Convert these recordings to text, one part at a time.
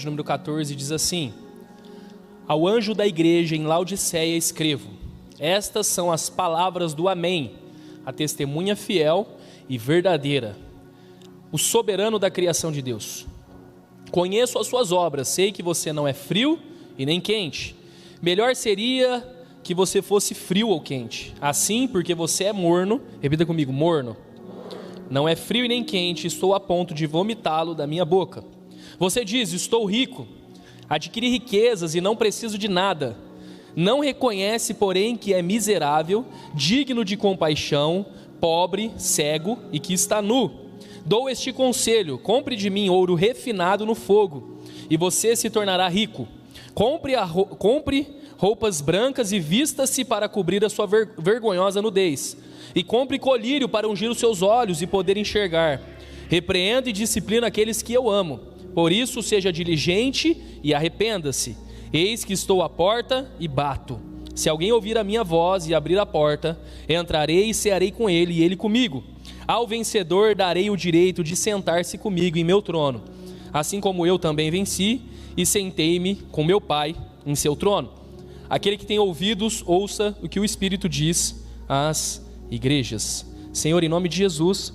número 14 diz assim: ao anjo da igreja em Laodiceia escrevo: estas são as palavras do Amém, a testemunha fiel e verdadeira, o soberano da criação de Deus. Conheço as suas obras, sei que você não é frio e nem quente. Melhor seria que você fosse frio ou quente. Assim, porque você é morno, repita comigo, morno, não é frio e nem quente, estou a ponto de vomitá-lo da minha boca. Você diz: estou rico, adquiri riquezas e não preciso de nada. Não reconhece, porém, que é miserável, digno de compaixão, pobre, cego e que está nu. Dou este conselho: compre de mim ouro refinado no fogo, e você se tornará rico. Compre roupas brancas e vista-se para cobrir a sua vergonhosa nudez. E compre colírio para ungir os seus olhos e poder enxergar. Repreenda e disciplina aqueles que eu amo. Por isso, seja diligente e arrependa-se. Eis que estou à porta e bato. Se alguém ouvir a minha voz e abrir a porta, entrarei e cearei com ele e ele comigo. Ao vencedor darei o direito de sentar-se comigo em meu trono, assim como eu também venci e sentei-me com meu Pai em seu trono. Aquele que tem ouvidos, ouça o que o Espírito diz às igrejas. Senhor, em nome de Jesus,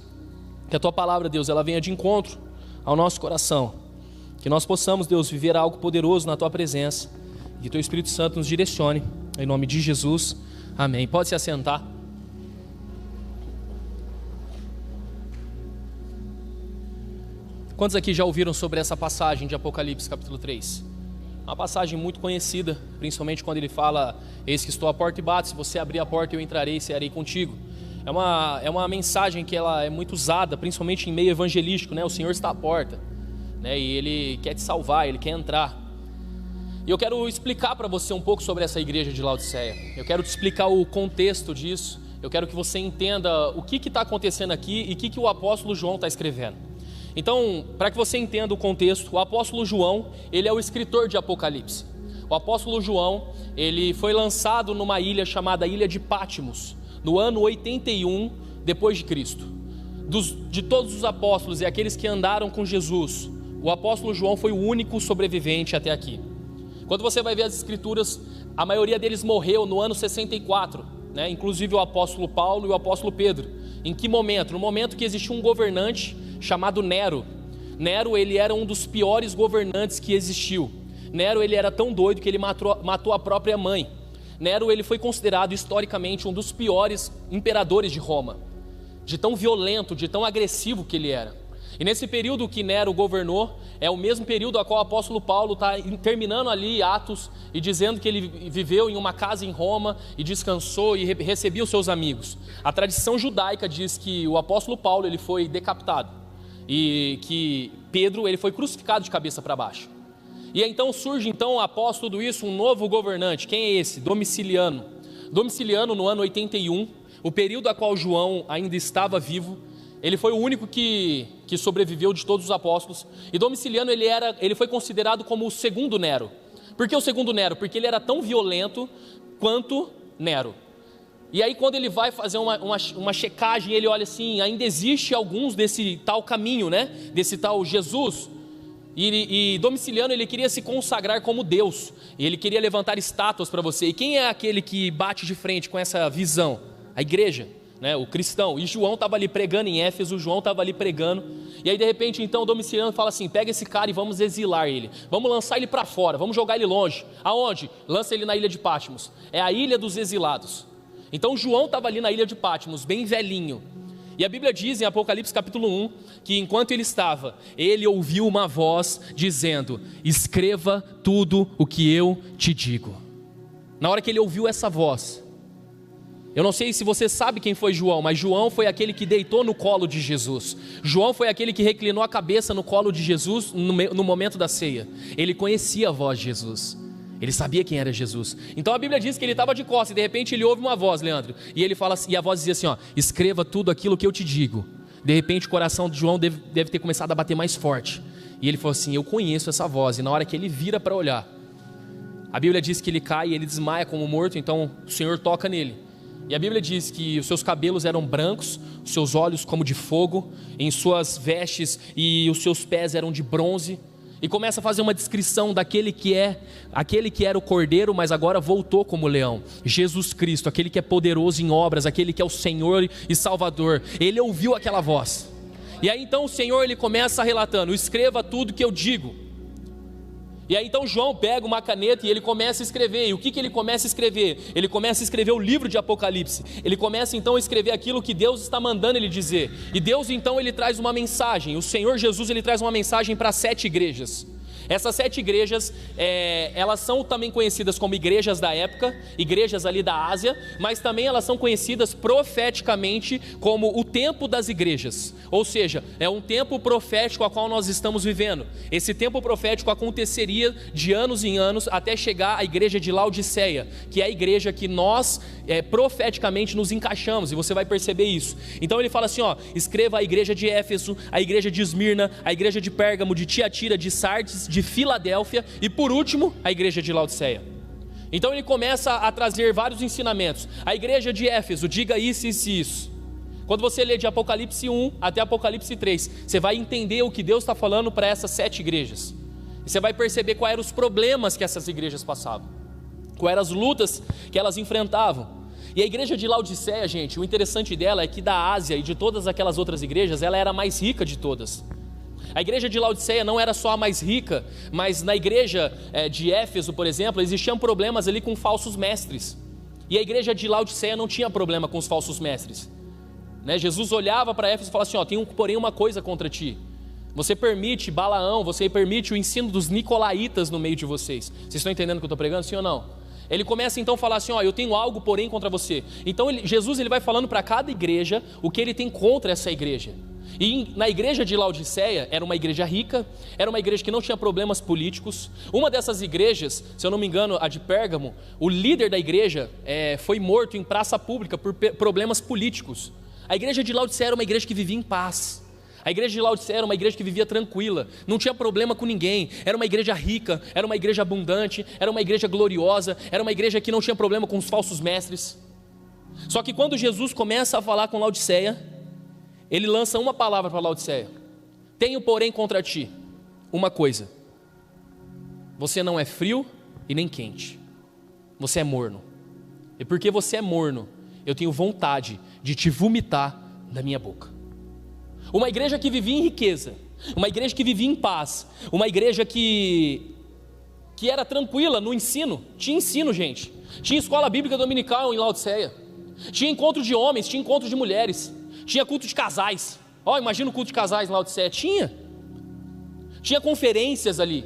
que a Tua palavra, Deus, ela venha de encontro ao nosso coração. Que nós possamos, Deus, viver algo poderoso na Tua presença. Que Teu Espírito Santo nos direcione. Em nome de Jesus, amém. Pode se assentar. Quantos aqui já ouviram sobre essa passagem de Apocalipse capítulo 3? Uma passagem muito conhecida, principalmente quando ele fala: eis que estou à porta e bato, se você abrir a porta eu entrarei e cearei contigo. É uma mensagem que ela é muito usada, principalmente em meio evangelístico, né? O Senhor está à porta, né? E Ele quer te salvar, Ele quer entrar. E eu quero explicar para você um pouco sobre essa igreja de Laodiceia. Eu quero te explicar o contexto disso. Eu quero que você entenda o que está acontecendo aqui e o que o apóstolo João está escrevendo. Então, para que você entenda o contexto, o apóstolo João, ele é o escritor de Apocalipse. O apóstolo João, ele foi lançado numa ilha chamada Ilha de Patmos, no ano 81 depois de Cristo. De todos os apóstolos e aqueles que andaram com Jesus, o apóstolo João foi o único sobrevivente até aqui. Quando você vai ver as escrituras, a maioria deles morreu no ano 64, né? Inclusive o apóstolo Paulo e o apóstolo Pedro. Em que momento? No momento que existia um governante chamado Nero. Nero, ele era um dos piores governantes que existiu. Nero, ele era tão doido que ele matou a própria mãe. Nero, ele foi considerado historicamente um dos piores imperadores de Roma, de tão violento, de tão agressivo que ele era. E nesse período que Nero governou, é o mesmo período a qual o apóstolo Paulo está terminando ali Atos e dizendo que ele viveu em uma casa em Roma e descansou e recebia os seus amigos. A tradição judaica diz que o apóstolo Paulo ele foi decapitado e que Pedro ele foi crucificado de cabeça para baixo. E então surge, então, após tudo isso, um novo governante. Quem é esse? Domiciliano. Domiciliano, no ano 81, o período a qual João ainda estava vivo, ele foi o único que sobreviveu de todos os apóstolos. E Domiciliano, ele foi considerado como o segundo Nero. Por que o segundo Nero? Porque ele era tão violento quanto Nero. E aí quando ele vai fazer uma checagem, ele olha assim: ainda existe alguns desse tal caminho, né? Desse tal Jesus. E Domiciliano, ele queria se consagrar como Deus. E ele queria levantar estátuas para você. E quem é aquele que bate de frente com essa visão? A igreja, né? O cristão. E João estava ali pregando em Éfeso, João estava ali pregando. E aí de repente então Domiciliano fala assim: pega esse cara e vamos exilar ele. Vamos lançar ele para fora, vamos jogar ele longe. Aonde? Lança ele na ilha de Patmos. É a ilha dos exilados. Então João estava ali na ilha de Patmos, bem velhinho. E a Bíblia diz em Apocalipse capítulo 1, que enquanto ele estava, ele ouviu uma voz dizendo: escreva tudo o que eu te digo. Na hora que ele ouviu essa voz, eu não sei se você sabe quem foi João, mas João foi aquele que deitou no colo de Jesus. João foi aquele que reclinou a cabeça no colo de Jesus no momento da ceia. Ele conhecia a voz de Jesus. Ele sabia quem era Jesus. Então a Bíblia diz que ele estava de costas e de repente ele ouve uma voz, Leandro. E ele fala, e a voz dizia assim, ó: escreva tudo aquilo que eu te digo. De repente o coração de João deve ter começado a bater mais forte. E ele falou assim: eu conheço essa voz. E na hora que ele vira para olhar, a Bíblia diz que ele cai e ele desmaia como morto. Então o Senhor toca nele. E a Bíblia diz que os seus cabelos eram brancos, os seus olhos como de fogo, em suas vestes e os seus pés eram de bronze. E começa a fazer uma descrição daquele que era o cordeiro, mas agora voltou como leão. Jesus Cristo, aquele que é poderoso em obras, aquele que é o Senhor e Salvador. Ele ouviu aquela voz. E aí então o Senhor, ele começa relatando: escreva tudo que eu digo. E aí então João pega uma caneta e ele começa a escrever. E o que ele começa a escrever? Ele começa a escrever o livro de Apocalipse. Ele começa então a escrever aquilo que Deus está mandando ele dizer. E Deus então ele traz uma mensagem. O Senhor Jesus, ele traz uma mensagem para 7 igrejas. Essas 7 igrejas, elas são também conhecidas como igrejas da época, igrejas ali da Ásia, mas também elas são conhecidas profeticamente como o tempo das igrejas. Ou seja, é um tempo profético a qual nós estamos vivendo. Esse tempo profético aconteceria de anos em anos até chegar à igreja de Laodiceia, que é a igreja que nós profeticamente nos encaixamos, e você vai perceber isso. Então ele fala assim, escreva a igreja de Éfeso, a igreja de Esmirna, a igreja de Pérgamo, de Tiatira, de Sardes, de Filadélfia e por último a igreja de Laodiceia. Então ele começa a trazer vários ensinamentos. A igreja de Éfeso, diga isso, isso e isso. Quando você lê de Apocalipse 1 até Apocalipse 3, você vai entender o que Deus está falando para essas 7 igrejas. E você vai perceber quais eram os problemas que essas igrejas passavam, quais eram as lutas que elas enfrentavam. E a igreja de Laodiceia, gente, o interessante dela é que da Ásia e de todas aquelas outras igrejas, ela era a mais rica de todas. A igreja de Laodiceia não era só a mais rica, mas na igreja de Éfeso, por exemplo, existiam problemas ali com falsos mestres. E a igreja de Laodiceia não tinha problema com os falsos mestres. Jesus olhava para Éfeso e falava assim, tenho porém uma coisa contra ti. Você permite Balaão, você permite o ensino dos nicolaítas no meio de vocês. Vocês estão entendendo o que eu estou pregando, sim ou não? Ele começa então a falar assim, eu tenho algo porém contra você. Então Jesus ele vai falando para cada igreja o que ele tem contra essa igreja. E na igreja de Laodiceia, era uma igreja rica, era uma igreja que não tinha problemas políticos. Uma dessas igrejas, se eu não me engano, a de Pérgamo, o líder da igreja foi morto em praça pública por problemas políticos. A igreja de Laodiceia era uma igreja que vivia em paz. A igreja de Laodiceia era uma igreja que vivia tranquila, não tinha problema com ninguém, era uma igreja rica, era uma igreja abundante, era uma igreja gloriosa, era uma igreja que não tinha problema com os falsos mestres. Só que quando Jesus começa a falar com Laodiceia, ele lança uma palavra para Laodiceia: tenho porém contra ti uma coisa, você não é frio e nem quente, você é morno, e porque você é morno, eu tenho vontade de te vomitar da minha boca. Uma igreja que vivia em riqueza, uma igreja que vivia em paz, uma igreja que era tranquila no ensino, tinha ensino, gente, tinha escola bíblica dominical em Laodiceia, tinha encontro de homens, tinha encontro de mulheres, tinha culto de casais. Imagina o culto de casais em Laodiceia. Tinha conferências ali,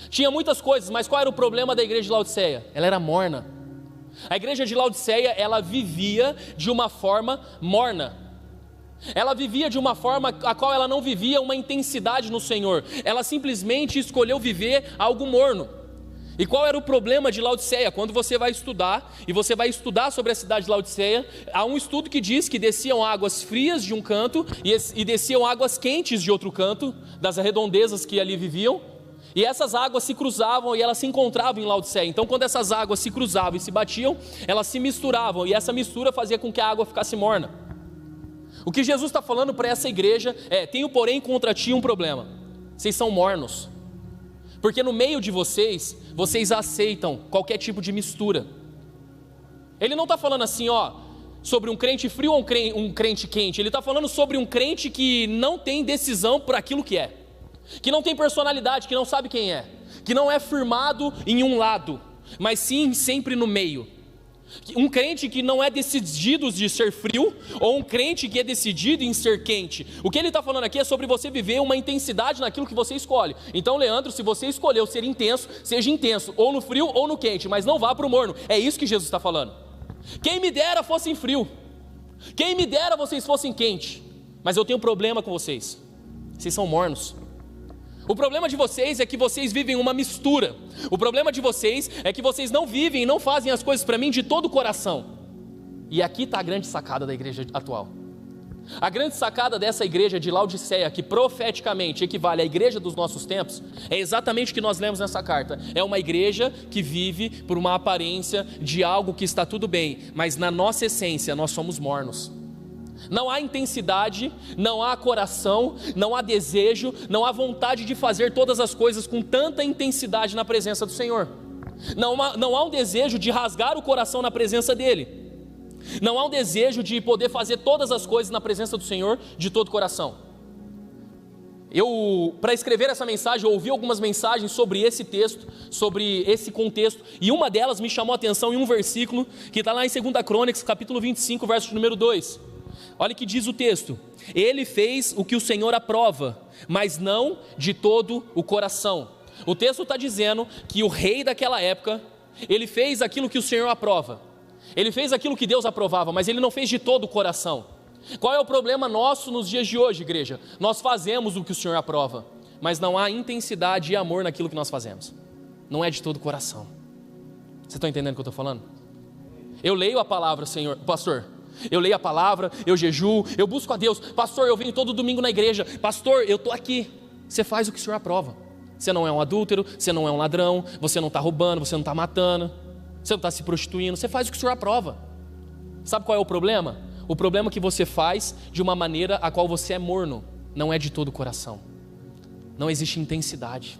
tinha muitas coisas, mas qual era o problema da igreja de Laodiceia? Ela era morna. A igreja de Laodiceia, ela vivia de uma forma morna. Ela vivia de uma forma a qual ela não vivia uma intensidade no Senhor. Ela simplesmente escolheu viver algo morno. E qual era o problema de Laodiceia? Quando você vai estudar, e você vai estudar sobre a cidade de Laodiceia, há um estudo que diz que desciam águas frias de um canto e desciam águas quentes de outro canto, das redondezas que ali viviam, e essas águas se cruzavam e elas se encontravam em Laodiceia. Então quando essas águas se cruzavam e se batiam, elas se misturavam, e essa mistura fazia com que a água ficasse morna. O que Jesus está falando para essa igreja tenho porém contra ti um problema, vocês são mornos, porque no meio de vocês aceitam qualquer tipo de mistura. Ele não está falando assim, sobre um crente frio ou um crente quente. Ele está falando sobre um crente que não tem decisão por aquilo que é, que não tem personalidade, que não sabe quem é, que não é firmado em um lado, mas sim sempre no meio. Um crente que não é decidido de ser frio, ou um crente que é decidido em ser quente. O que ele está falando aqui é sobre você viver uma intensidade naquilo que você escolhe. Então, Leandro, se você escolheu ser intenso, seja intenso, ou no frio ou no quente, mas não vá para o morno. É isso que Jesus está falando. Quem me dera fossem frio, quem me dera vocês fossem quente, mas eu tenho um problema com vocês, vocês são mornos. O problema de vocês é que vocês vivem uma mistura. O problema de vocês é que vocês não vivem e não fazem as coisas para mim de todo o coração. E aqui está a grande sacada da igreja atual. A grande sacada dessa igreja de Laodiceia, que profeticamente equivale à igreja dos nossos tempos, é exatamente o que nós lemos nessa carta. É uma igreja que vive por uma aparência de algo que está tudo bem, mas na nossa essência nós somos mornos. Não há intensidade, não há coração, não há desejo, não há vontade de fazer todas as coisas com tanta intensidade na presença do Senhor. Não há um desejo de rasgar o coração na presença dEle. Não há um desejo de poder fazer todas as coisas na presença do Senhor de todo o coração. Para escrever essa mensagem, eu ouvi algumas mensagens sobre esse texto, sobre esse contexto, e uma delas me chamou a atenção em um versículo, que está lá em 2 Crônicas, capítulo 25, verso número 2. Olha o que diz o texto: ele fez o que o Senhor aprova, mas não de todo o coração. O texto está dizendo que o rei daquela época, ele fez aquilo que o Senhor aprova, ele fez aquilo que Deus aprovava, mas ele não fez de todo o coração. Qual é o problema nosso nos dias de hoje, igreja? Nós fazemos o que o Senhor aprova, mas não há intensidade e amor naquilo que nós fazemos. Não é de todo o coração. Vocês estão entendendo o que eu estou falando? Eu leio a palavra, Senhor, pastor, eu leio a palavra, eu jejuo, eu busco a Deus. Pastor, eu venho todo domingo na igreja. Pastor, eu estou aqui. Você faz o que o Senhor aprova. Você não é um adúltero, você não é um ladrão, você não está roubando, você não está matando, você não está se prostituindo. Você faz o que o Senhor aprova. Sabe qual é o problema? O problema é que você faz de uma maneira a qual você é morno. Não é de todo o coração. Não existe intensidade.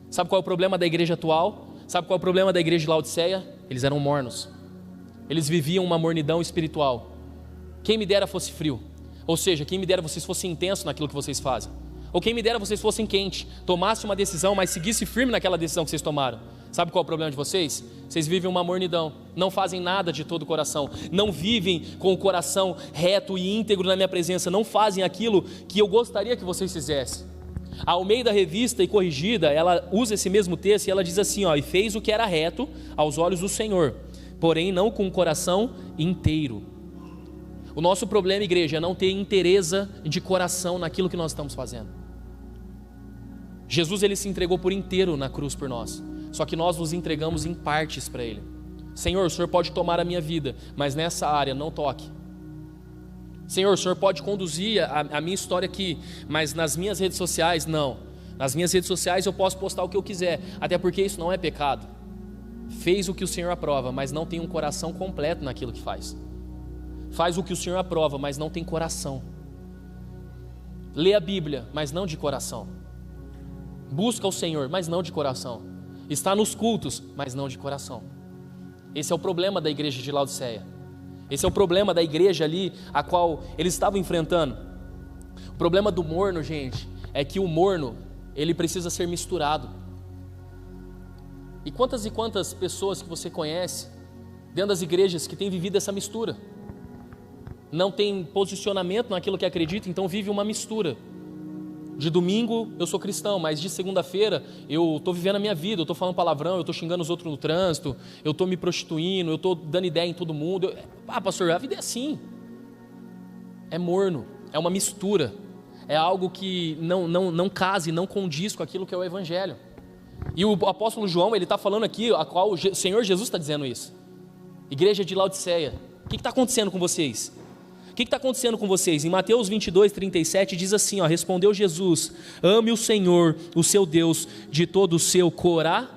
Sabe qual é o problema da igreja atual? Sabe qual é o problema da igreja de Laodiceia? Eles eram mornos. Eles viviam uma mornidão espiritual. Quem me dera fosse frio. Ou seja, quem me dera vocês fossem intensos naquilo que vocês fazem. Ou quem me dera vocês fossem quentes, tomassem uma decisão, mas seguissem firme naquela decisão que vocês tomaram. Sabe qual é o problema de vocês? Vocês vivem uma mornidão, não fazem nada de todo o coração, não vivem com o coração reto e íntegro na minha presença, não fazem aquilo que eu gostaria que vocês fizessem. A Almeida Revista e Corrigida, ela usa esse mesmo texto e ela diz assim, e fez o que era reto aos olhos do Senhor, porém não com o coração inteiro. O nosso problema, igreja, é não ter inteireza de coração naquilo que nós estamos fazendo. Jesus, ele se entregou por inteiro na cruz por nós, só que nós nos entregamos em partes para Ele. Senhor, o Senhor pode tomar a minha vida, mas nessa área não toque. Senhor, o Senhor pode conduzir a minha história aqui, mas nas minhas redes sociais não. Nas minhas redes sociais eu posso postar o que eu quiser, até porque isso não é pecado. Fez o que o Senhor aprova, mas não tem um coração completo naquilo que faz. Faz o que o Senhor aprova, mas não tem coração. Lê a Bíblia, mas não de coração. Busca o Senhor, mas não de coração. Está nos cultos, mas não de coração. Esse é o problema da igreja de Laodiceia. Esse é o problema da igreja ali, a qual eles estavam enfrentando. O problema do morno, gente, é que o morno, ele precisa ser misturado. E quantas pessoas que você conhece, dentro das igrejas, que têm vivido essa mistura? Não tem posicionamento naquilo que acredita, então vive uma mistura. De domingo eu sou cristão, mas de segunda-feira eu estou vivendo a minha vida, eu estou falando palavrão, eu estou xingando os outros no trânsito, eu estou me prostituindo, eu estou dando ideia em todo mundo. Pastor, a vida é assim. É morno, é uma mistura, é algo que não case, não condiz com aquilo que é o Evangelho. E o apóstolo João, ele está falando aqui, a qual o Senhor Jesus está dizendo isso. Igreja de Laodiceia, o que está acontecendo com vocês? O que está acontecendo com vocês? Em Mateus 22, 37 diz assim, respondeu Jesus: ame o Senhor, o seu Deus, de todo o seu coração.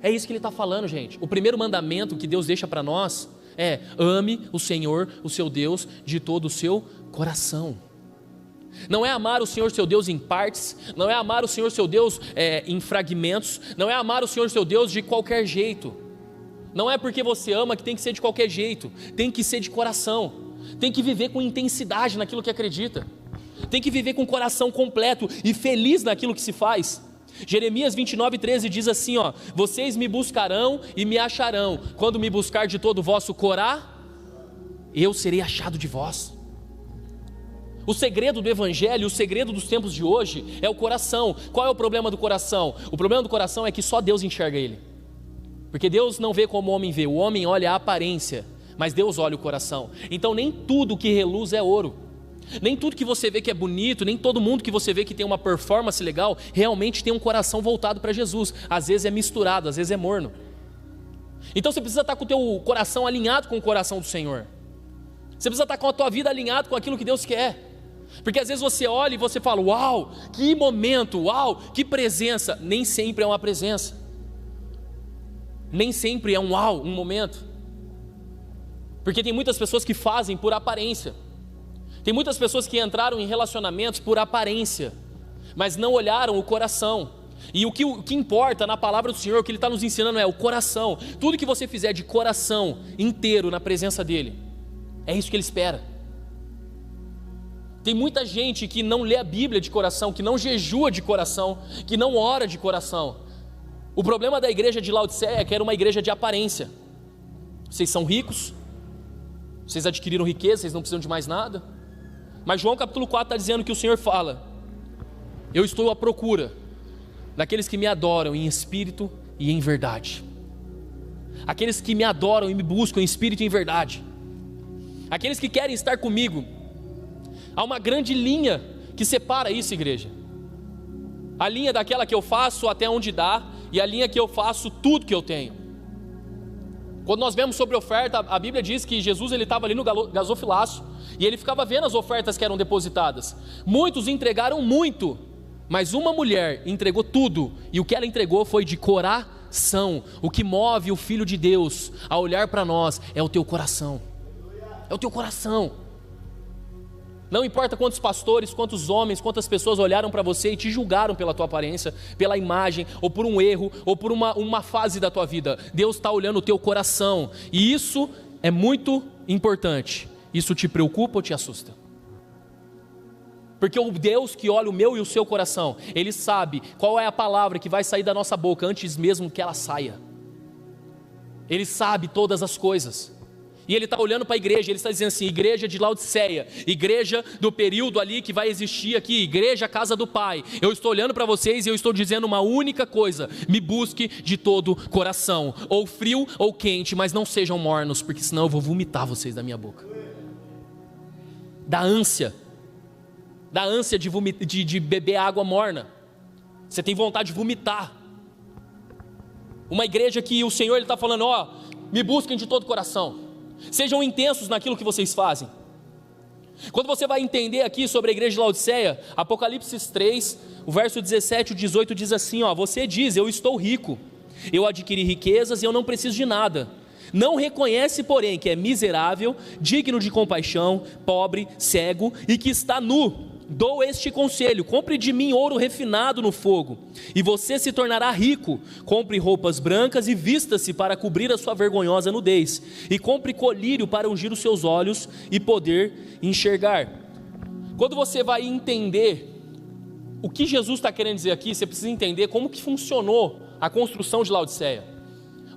É isso que ele está falando, gente. O primeiro mandamento que Deus deixa para nós é: ame o Senhor, o seu Deus, de todo o seu coração. Não é amar o Senhor seu Deus em partes, não é amar o Senhor seu Deus em fragmentos, não é amar o Senhor seu Deus de qualquer jeito. Não é porque você ama que tem que ser de qualquer jeito, tem que ser de coração. Tem que viver com intensidade naquilo que acredita. Tem que viver com o coração completo e feliz naquilo que se faz. Jeremias 29, 13 diz assim, vocês me buscarão e me acharão. Quando me buscar de todo o vosso coração, eu serei achado de vós. O segredo do Evangelho, o segredo dos tempos de hoje é o coração. Qual é o problema do coração? O problema do coração é que só Deus enxerga ele. Porque Deus não vê como o homem vê. O homem olha a aparência, mas Deus olha o coração. Então nem tudo que reluz é ouro. Nem tudo que você vê que é bonito, nem todo mundo que você vê que tem uma performance legal, realmente tem um coração voltado para Jesus. Às vezes é misturado, às vezes é morno. Então você precisa estar com o teu coração alinhado com o coração do Senhor. Você precisa estar com a tua vida alinhado com aquilo que Deus quer. Porque às vezes você olha e você fala: uau, que momento, uau, que presença. Nem sempre é uma presença. Nem sempre é um uau, um momento. Porque tem muitas pessoas que fazem por aparência. Tem muitas pessoas que entraram em relacionamentos por aparência, mas não olharam o coração. E o que importa na palavra do Senhor, o que Ele está nos ensinando é o coração. Tudo que você fizer de coração inteiro na presença dEle, é isso que Ele espera. Tem muita gente que não lê a Bíblia de coração, que não jejua de coração, que não ora de coração. O problema da igreja de Laodiceia é que era uma igreja de aparência. Vocês são ricos, vocês adquiriram riqueza, vocês não precisam de mais nada. Mas João capítulo 4 está dizendo que o Senhor fala: eu estou à procura daqueles que me adoram em espírito e em verdade. Aqueles que me adoram e me buscam em espírito e em verdade. Aqueles que querem estar comigo. Há uma grande linha que separa isso, igreja. A linha daquela que eu faço até onde dá, e a linha que eu faço tudo que eu tenho. Quando nós vemos sobre oferta, a Bíblia diz que Jesus estava ali no gasofilaço, e ele ficava vendo as ofertas que eram depositadas. Muitos entregaram muito, mas uma mulher entregou tudo, e o que ela entregou foi de coração. O que move o Filho de Deus a olhar para nós é o teu coração. É o teu coração. Não importa quantos pastores, quantos homens, quantas pessoas olharam para você e te julgaram pela tua aparência, pela imagem, ou por um erro, ou por uma fase da tua vida. Deus está olhando o teu coração, e isso é muito importante. Isso te preocupa ou te assusta? Porque o Deus que olha o meu e o seu coração, Ele sabe qual é a palavra que vai sair da nossa boca antes mesmo que ela saia. Ele sabe todas as coisas. E Ele está olhando para a igreja, Ele está dizendo assim: igreja de Laodiceia, igreja do período ali que vai existir aqui, igreja casa do Pai, eu estou olhando para vocês e eu estou dizendo uma única coisa: me busque de todo coração, ou frio ou quente, mas não sejam mornos, porque senão eu vou vomitar vocês da minha boca. Da ânsia de beber água morna, você tem vontade de vomitar. Uma igreja que o Senhor está falando: ó, me busquem de todo coração. Sejam intensos naquilo que vocês fazem. Quando você vai entender aqui sobre a igreja de Laodiceia, Apocalipse 3, o verso 17 e 18 diz assim: ó, você diz, eu estou rico, eu adquiri riquezas e eu não preciso de nada. Não reconhece, porém, que é miserável, digno de compaixão, pobre, cego e que está nu. Dou este conselho: compre de mim ouro refinado no fogo, e você se tornará rico. Compre roupas brancas e vista-se para cobrir a sua vergonhosa nudez, e compre colírio para ungir os seus olhos e poder enxergar. Quando você vai entender o que Jesus está querendo dizer aqui, você precisa entender como que funcionou a construção de Laodiceia.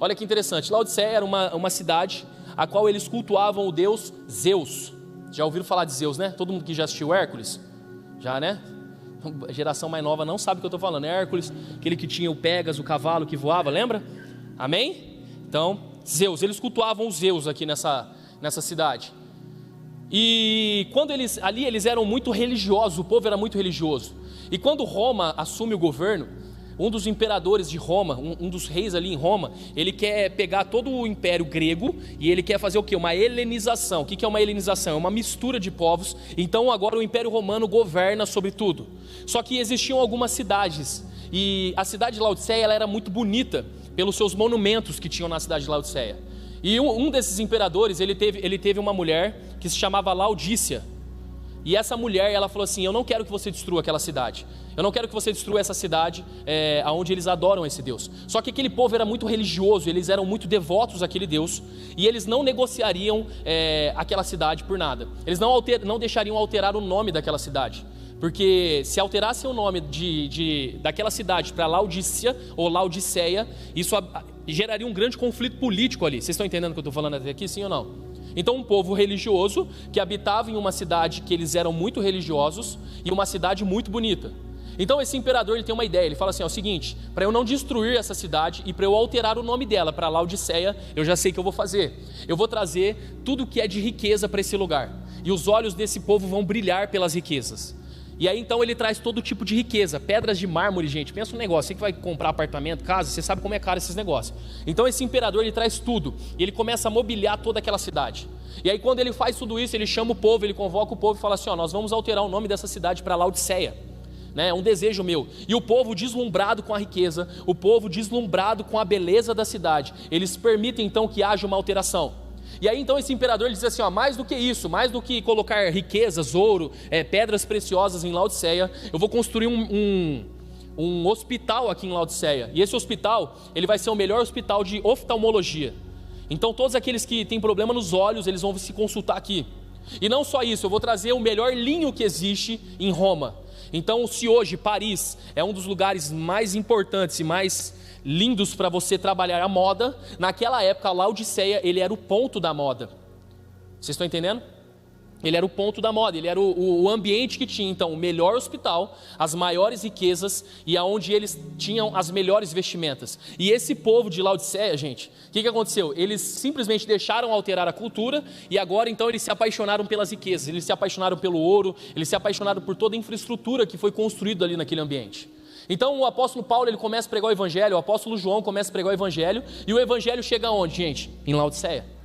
Olha que interessante, Laodiceia era uma cidade a qual eles cultuavam o deus Zeus. Já ouviram falar de Zeus, né? Todo mundo que já assistiu Hércules? Já, né? A geração mais nova não sabe o que eu estou falando. Hércules, aquele que tinha o Pegasus, o cavalo que voava, lembra? Amém? Então, Zeus, eles cultuavam os Zeus aqui nessa cidade. E quando eles eram muito religiosos, o povo era muito religioso. E quando Roma assume o governo, um dos imperadores de Roma, um dos reis ali em Roma, ele quer pegar todo o império grego e ele quer fazer o quê? Uma helenização. O que é uma helenização? É uma mistura de povos. Então agora o império romano governa sobre tudo. Só que existiam algumas cidades, e a cidade de Laodiceia ela era muito bonita pelos seus monumentos que tinham na cidade de Laodiceia. E um desses imperadores, ele teve uma mulher que se chamava Laodícia. E essa mulher, ela falou assim: eu não quero que você destrua aquela cidade. Eu não quero que você destrua essa cidade onde eles adoram esse Deus. Só que aquele povo era muito religioso, eles eram muito devotos àquele Deus, e eles não negociariam aquela cidade por nada. Eles não deixariam alterar o nome daquela cidade. Porque se alterassem o nome daquela cidade para Laodícia ou Laodiceia, isso geraria um grande conflito político ali. Vocês estão entendendo o que eu estou falando até aqui, sim ou não? Então um povo religioso que habitava em uma cidade que eles eram muito religiosos e uma cidade muito bonita. Então esse imperador ele tem uma ideia, ele fala assim: é o seguinte, para eu não destruir essa cidade e para eu alterar o nome dela para Laodiceia, eu já sei o que eu vou fazer. Eu vou trazer tudo que é de riqueza para esse lugar, e os olhos desse povo vão brilhar pelas riquezas. E aí então ele traz todo tipo de riqueza, pedras de mármore, gente, pensa um negócio, você que vai comprar apartamento, casa, você sabe como é caro esses negócios. Então esse imperador ele traz tudo, e ele começa a mobiliar toda aquela cidade. E aí quando ele faz tudo isso, ele chama o povo, ele convoca o povo e fala assim: ó, nós vamos alterar o nome dessa cidade para Laodiceia, né? É um desejo meu. E o povo deslumbrado com a riqueza, o povo deslumbrado com a beleza da cidade, eles permitem então que haja uma alteração. E aí então esse imperador ele diz assim, ó, mais do que isso, mais do que colocar riquezas, ouro, pedras preciosas em Laodiceia, eu vou construir um hospital aqui em Laodiceia. E esse hospital, ele vai ser o melhor hospital de oftalmologia. Então todos aqueles que têm problema nos olhos, eles vão se consultar aqui. E não só isso, eu vou trazer o melhor linho que existe em Roma. Então se hoje Paris é um dos lugares mais importantes e mais lindos para você trabalhar a moda, naquela época Laodiceia, ele era o ponto da moda. Vocês estão entendendo? Ele era o ponto da moda, ele era o ambiente que tinha então o melhor hospital, as maiores riquezas e aonde eles tinham as melhores vestimentas. E esse povo de Laodiceia, gente, o que aconteceu? Eles simplesmente deixaram alterar a cultura e agora então eles se apaixonaram pelas riquezas, eles se apaixonaram pelo ouro, eles se apaixonaram por toda a infraestrutura que foi construída ali naquele ambiente. Então o apóstolo Paulo ele começa a pregar o evangelho, o apóstolo João começa a pregar o evangelho, e o evangelho chega aonde, gente? Em Laodiceia.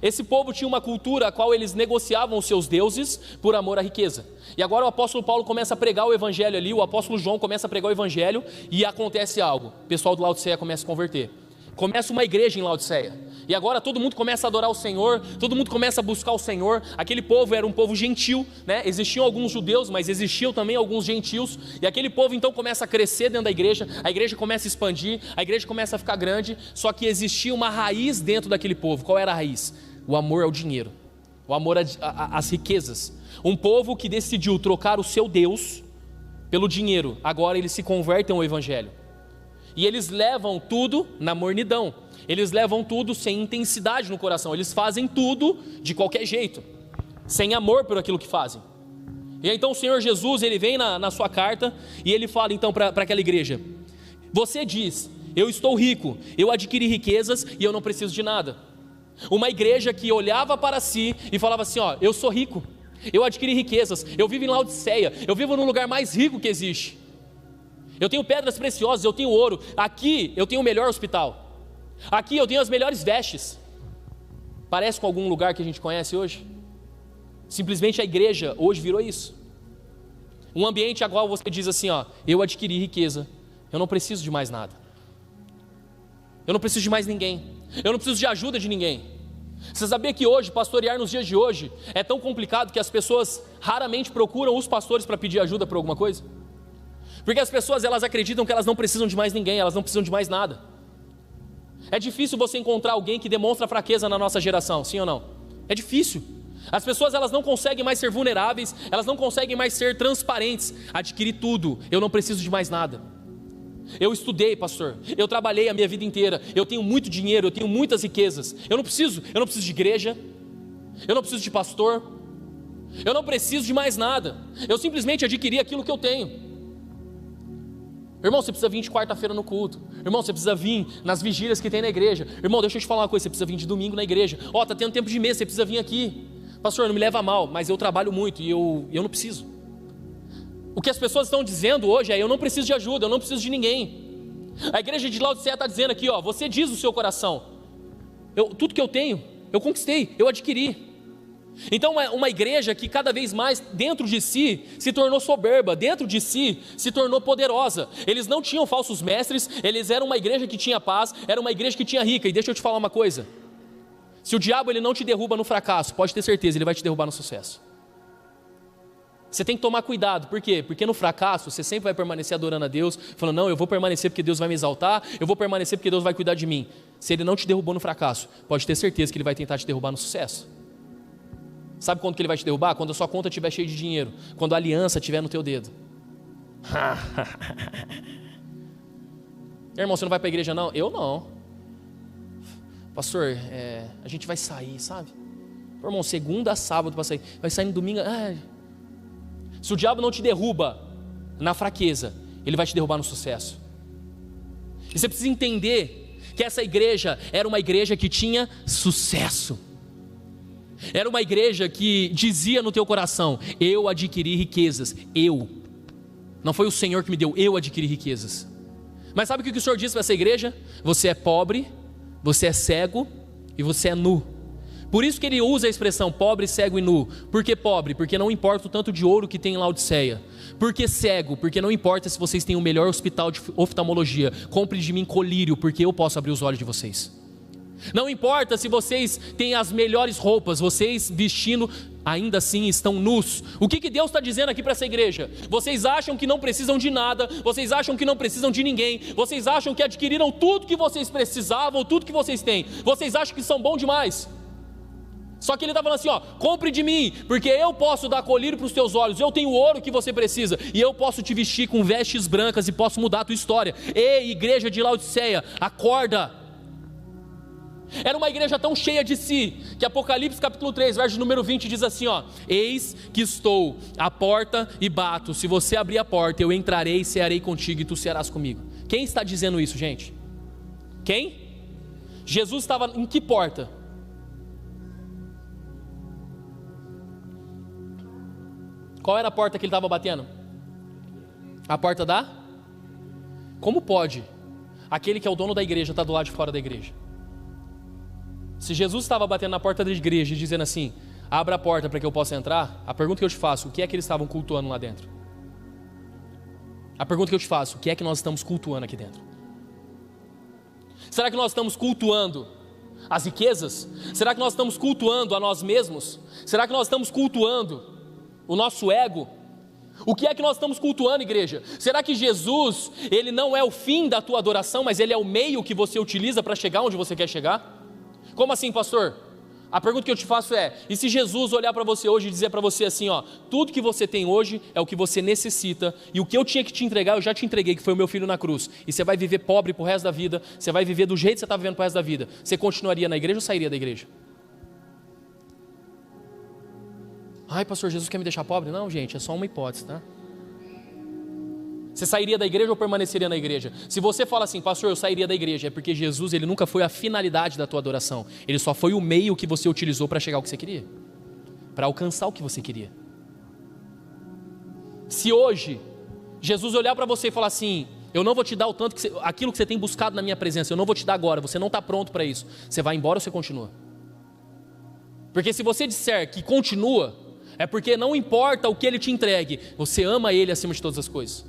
Esse povo tinha uma cultura a qual eles negociavam os seus deuses por amor à riqueza. E agora o apóstolo Paulo começa a pregar o evangelho ali, o apóstolo João começa a pregar o evangelho, e acontece algo, o pessoal de Laodiceia começa a se converter. Começa uma igreja em Laodiceia, e agora todo mundo começa a adorar o Senhor, todo mundo começa a buscar o Senhor. Aquele povo era um povo gentil, né? Existiam alguns judeus, mas existiam também alguns gentios, e aquele povo então começa a crescer dentro da igreja, a igreja começa a expandir, a igreja começa a ficar grande, só que existia uma raiz dentro daquele povo. Qual era a raiz? O amor ao dinheiro, o amor às riquezas. Um povo que decidiu trocar o seu Deus pelo dinheiro, agora eles se convertem ao evangelho. E eles levam tudo na mornidão, eles levam tudo sem intensidade no coração, eles fazem tudo de qualquer jeito, sem amor por aquilo que fazem. E então o Senhor Jesus, ele vem na sua carta e ele fala então para aquela igreja: você diz, eu estou rico, eu adquiri riquezas e eu não preciso de nada. Uma igreja que olhava para si e falava assim, ó, eu sou rico, eu adquiri riquezas, eu vivo em Laodiceia, eu vivo no lugar mais rico que existe. Eu tenho pedras preciosas, eu tenho ouro, aqui eu tenho o melhor hospital, aqui eu tenho as melhores vestes. Parece com algum lugar que a gente conhece hoje? Simplesmente a igreja hoje virou isso. Um ambiente a qual você diz assim, ó, eu adquiri riqueza, eu não preciso de mais nada. Eu não preciso de mais ninguém, eu não preciso de ajuda de ninguém. Você sabia que hoje, pastorear nos dias de hoje, é tão complicado que as pessoas raramente procuram os pastores para pedir ajuda por alguma coisa? Porque as pessoas, elas acreditam que elas não precisam de mais ninguém, elas não precisam de mais nada. É difícil você encontrar alguém que demonstra fraqueza na nossa geração, sim ou não? É difícil. As pessoas, elas não conseguem mais ser vulneráveis, elas não conseguem mais ser transparentes. Adquiri tudo, eu não preciso de mais nada. Eu estudei, pastor, eu trabalhei a minha vida inteira, eu tenho muito dinheiro, eu tenho muitas riquezas. Eu não preciso de igreja, eu não preciso de pastor, eu não preciso de mais nada. Eu simplesmente adquiri aquilo que eu tenho. Irmão, você precisa vir de quarta-feira no culto. Irmão, você precisa vir nas vigílias que tem na igreja. Irmão, deixa eu te falar uma coisa, você precisa vir de domingo na igreja. Ó, tá tendo tempo de mês, você precisa vir aqui. Pastor, não me leva a mal, mas eu trabalho muito e eu não preciso. O que as pessoas estão dizendo hoje é, eu não preciso de ajuda, eu não preciso de ninguém. A igreja de Laodiceia está dizendo aqui, ó, você diz o seu coração, tudo que eu tenho, eu conquistei, eu adquiri. Então é uma igreja que cada vez mais dentro de si se tornou soberba, dentro de si se tornou poderosa. Eles não tinham falsos mestres, eles eram uma igreja que tinha paz, era uma igreja que tinha rica. E deixa eu te falar uma coisa, se o diabo ele não te derruba no fracasso, pode ter certeza, ele vai te derrubar no sucesso. Você tem que tomar cuidado, por quê? Porque no fracasso você sempre vai permanecer adorando a Deus, falando, não, eu vou permanecer porque Deus vai me exaltar, eu vou permanecer porque Deus vai cuidar de mim. Se ele não te derrubou no fracasso, pode ter certeza que ele vai tentar te derrubar no sucesso. Sabe quando que ele vai te derrubar? Quando a sua conta estiver cheia de dinheiro, quando a aliança estiver no teu dedo. Irmão, você não vai para a igreja não? Eu não. Pastor, a gente vai sair, sabe? Irmão, segunda a sábado para sair, vai sair no domingo. Se o diabo não te derruba na fraqueza, ele vai te derrubar no sucesso. E você precisa entender que essa igreja era uma igreja que tinha sucesso. Era uma igreja que dizia no teu coração, eu adquiri riquezas, não foi o Senhor que me deu, eu adquiri riquezas. Mas sabe o que o Senhor disse para essa igreja? Você é pobre, você é cego e você é nu. Por isso que ele usa a expressão pobre, cego e nu. Por que pobre? Porque não importa o tanto de ouro que tem em Laodiceia. Por que cego? Porque não importa se vocês têm o melhor hospital de oftalmologia. Compre de mim colírio, porque eu posso abrir os olhos de vocês. Não importa se vocês têm as melhores roupas, vocês vestindo, ainda assim estão nus. O que Deus está dizendo aqui para essa igreja? Vocês acham que não precisam de nada, vocês acham que não precisam de ninguém, vocês acham que adquiriram tudo que vocês precisavam, tudo que vocês têm, vocês acham que são bons demais. Só que ele está falando assim, ó, compre de mim, porque eu posso dar colírio para os teus olhos, eu tenho o ouro que você precisa, e eu posso te vestir com vestes brancas e posso mudar a tua história. Ei, igreja de Laodiceia, acorda! Era uma igreja tão cheia de si, que Apocalipse capítulo 3, verso número 20 diz assim, ó: eis que estou à porta e bato, se você abrir a porta, eu entrarei e cearei contigo e tu cearás comigo. Quem está dizendo isso, gente? Quem? Jesus estava em que porta? Qual era a porta que ele estava batendo? A porta da? Como pode aquele que é o dono da igreja estar do lado de fora da igreja? Se Jesus estava batendo na porta da igreja e dizendo assim, abra a porta para que eu possa entrar, a pergunta que eu te faço, o que é que eles estavam cultuando lá dentro? A pergunta que eu te faço, o que é que nós estamos cultuando aqui dentro? Será que nós estamos cultuando as riquezas? Será que nós estamos cultuando a nós mesmos? Será que nós estamos cultuando o nosso ego? O que é que nós estamos cultuando, igreja? Será que Jesus, ele não é o fim da tua adoração, mas ele é o meio que você utiliza para chegar onde você quer chegar? Como assim, pastor? A pergunta que eu te faço é, e se Jesus olhar para você hoje e dizer para você assim, ó, tudo que você tem hoje é o que você necessita, e o que eu tinha que te entregar, eu já te entreguei, que foi o meu filho na cruz, e você vai viver pobre pro resto da vida, você vai viver do jeito que você está vivendo pro resto da vida, você continuaria na igreja ou sairia da igreja? Ai, pastor, Jesus quer me deixar pobre? Não, gente, é só uma hipótese, tá? Você sairia da igreja ou permaneceria na igreja? Se você fala assim, pastor, eu sairia da igreja, é porque Jesus, ele nunca foi a finalidade da tua adoração. Ele só foi o meio que você utilizou para chegar ao que você queria, para alcançar o que você queria. Se hoje Jesus olhar para você e falar assim, eu não vou te dar o tanto que aquilo que você tem buscado na minha presença, eu não vou te dar agora, você não está pronto para isso, você vai embora ou você continua? Porque se você disser que continua, é porque não importa o que ele te entregue, você ama ele acima de todas as coisas.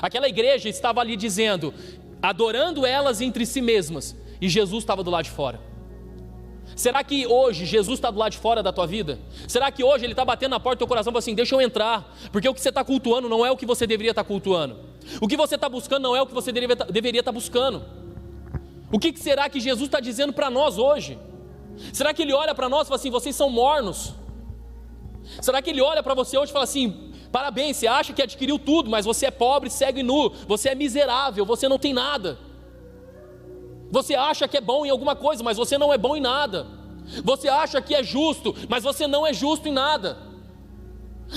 Aquela igreja estava ali dizendo, adorando elas entre si mesmas, e Jesus estava do lado de fora. Será que hoje Jesus está do lado de fora da tua vida? Será que hoje ele está batendo na porta do teu coração e falando assim, deixa eu entrar, porque o que você está cultuando não é o que você deveria estar cultuando, o que você está buscando não é o que você deveria estar buscando. O que será que Jesus está dizendo para nós hoje? Será que ele olha para nós e fala assim, vocês são mornos? Será que ele olha para você hoje e fala assim, parabéns, você acha que adquiriu tudo, mas você é pobre, cego e nu, você é miserável, você não tem nada. Você acha que é bom em alguma coisa, mas você não é bom em nada. Você acha que é justo, mas você não é justo em nada.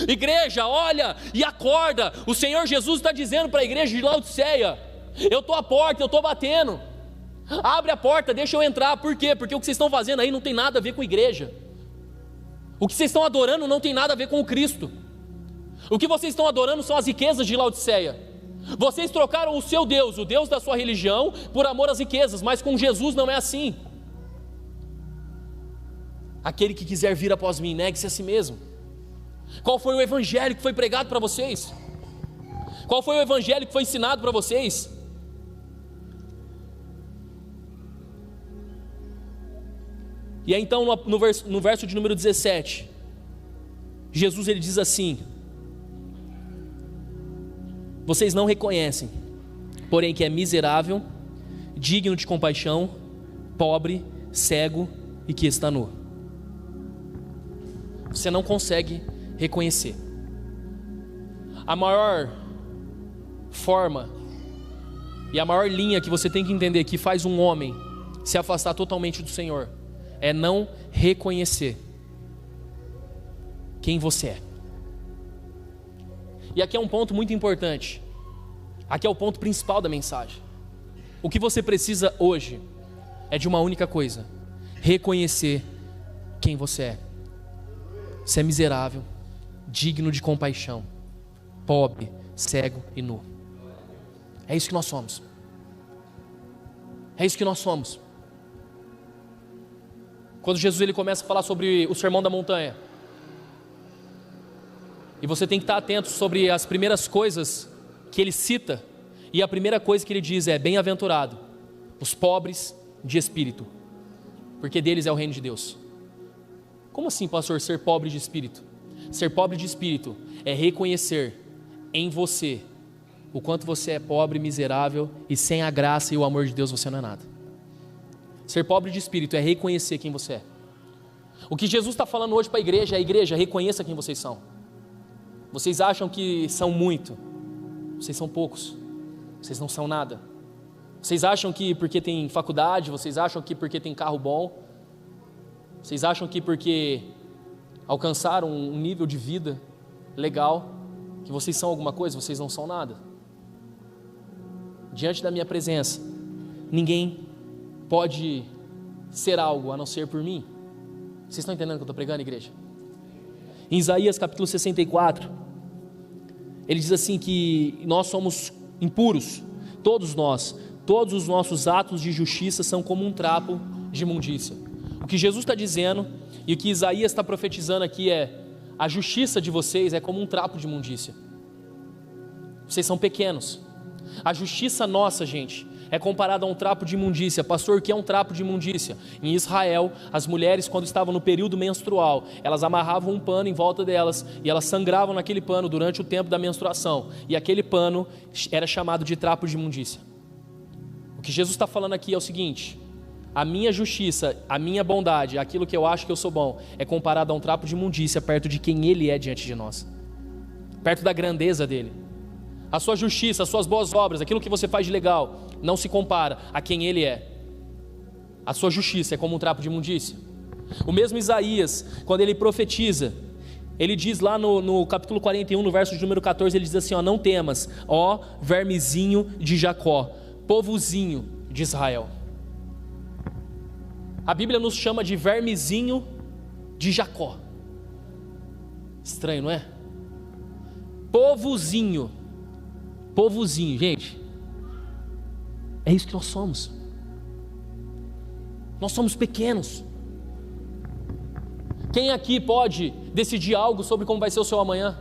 Igreja, olha e acorda. O Senhor Jesus está dizendo para a igreja de Laodiceia, eu estou à porta, eu estou batendo, abre a porta, deixa eu entrar. Por quê? Porque o que vocês estão fazendo aí não tem nada a ver com a igreja. O que vocês estão adorando não tem nada a ver com o Cristo. O que vocês estão adorando são as riquezas de Laodiceia. Vocês trocaram o seu Deus, o Deus da sua religião, por amor às riquezas, mas com Jesus não é assim. Aquele que quiser vir após mim, negue-se a si mesmo. Qual foi o evangelho que foi pregado para vocês? Qual foi o evangelho que foi ensinado para vocês? E aí então no verso de número 17, Jesus ele diz assim, vocês não reconhecem, porém que é miserável, digno de compaixão, pobre, cego e que está nu. Você não consegue reconhecer. A maior forma e a maior linha que você tem que entender que faz um homem se afastar totalmente do Senhor é não reconhecer quem você é. E aqui é um ponto muito importante. Aqui é o ponto principal da mensagem. O que você precisa hoje é de uma única coisa: reconhecer quem você é. Você é miserável, digno de compaixão, pobre, cego e nu. É isso que nós somos. É isso que nós somos. Quando Jesus ele começa a falar sobre o Sermão da Montanha, e você tem que estar atento sobre as primeiras coisas que ele cita, e a primeira coisa que ele diz é: bem-aventurado os pobres de espírito, porque deles é o reino de Deus. Como assim, pastor, ser pobre de espírito? Ser pobre de espírito é reconhecer em você o quanto você é pobre, miserável, e sem a graça e o amor de Deus você não é nada. Ser pobre de espírito é reconhecer quem você é. O que Jesus está falando hoje para a igreja, reconheça quem vocês são. Vocês acham que são muito, vocês são poucos, vocês não são nada. Vocês acham que porque tem faculdade, vocês acham que porque tem carro bom, vocês acham que porque alcançaram um nível de vida legal, que vocês são alguma coisa, vocês não são nada. Diante da minha presença, ninguém pode ser algo a não ser por mim. Vocês estão entendendo o que eu estou pregando, igreja? Em Isaías capítulo 64, ele diz assim que nós somos impuros, todos nós, todos os nossos atos de justiça são como um trapo de imundícia. O que Jesus está dizendo e o que Isaías está profetizando aqui é: a justiça de vocês é como um trapo de imundícia. Vocês são pequenos. A justiça nossa, gente, é comparada a um trapo de imundícia. Pastor, o que é um trapo de imundícia? Em Israel, as mulheres, quando estavam no período menstrual, elas amarravam um pano em volta delas e elas sangravam naquele pano durante o tempo da menstruação, e aquele pano era chamado de trapo de imundícia. O que Jesus está falando aqui é o seguinte: a minha justiça, a minha bondade, aquilo que eu acho que eu sou bom, é comparado a um trapo de imundícia perto de quem Ele é diante de nós, perto da grandeza dEle. A sua justiça, as suas boas obras, aquilo que você faz de legal, não se compara a quem Ele é. A sua justiça é como um trapo de imundícia. O mesmo Isaías, quando ele profetiza, ele diz lá no capítulo 41, no verso de número 14, ele diz assim: ó, não temas, ó vermezinho de Jacó, povozinho de Israel. A Bíblia nos chama de vermezinho de Jacó. Estranho, não é? Povozinho, gente, é isso que nós somos. Nós somos pequenos. Quem aqui pode decidir algo sobre como vai ser o seu amanhã?